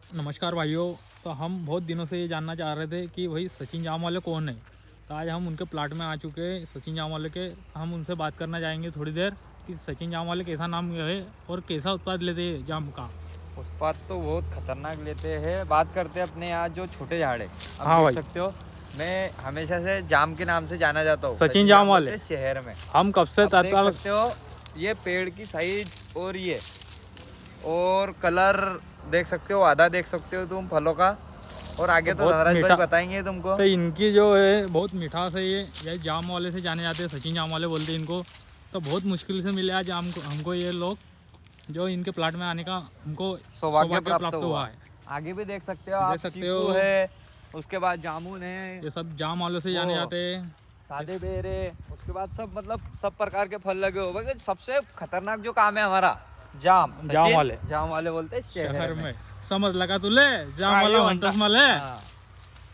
नमस्कार भाइयों। तो हम बहुत दिनों से ये जानना चाह रहे थे कि भाई सचिन जाम वाले कौन है। तो आज हम उनके प्लाट में आ चुके हैं सचिन जाम वाले के। हम उनसे बात करना चाहेंगे थोड़ी देर कि सचिन जाम वाले कैसा नाम है और कैसा उत्पाद लेते हैं जाम का। उत्पाद तो बहुत खतरनाक लेते हैं। बात करते हैं अपने यहाँ जो छोटे झाड़ है, आप हाँ देख भाई। सकते हो। मैं हमेशा से जाम के नाम से जाना जाता हूँ, सचिन जाम वाले बोलते हैं शहर में। हम कब से आप देख सकते हो ये पेड़ की साइज और ये और कलर देख सकते हो, आधा देख सकते हो तुम फलों का। और आगे तो बहुत धनराज भाई मीठा। बताएंगे तुमको। तो इनकी जो है बहुत मिठास है। ये जाम वाले से जाने जाते हैं, सचिन जाम वाले बोलते हैं इनको। तो बहुत मुश्किल से मिले आज हमको ये लोग, जो इनके प्लाट में आने का हमको सौभाग्य प्राप्त हुआ है। आगे भी देख सकते हो आप, देख सकते चीकू हो। है, उसके बाद जामुन है, ये सब जाम वालों से जाने वो जाते हैं। सादे बेर है, उसके बाद सब मतलब सब प्रकार के फल लगे हो भाई। सबसे खतरनाक जो काम है हमारा जाम वाले जाम वाले बोलते हैं शहर में। समझ लगा तुले जाम वाला म्हणतोस मला।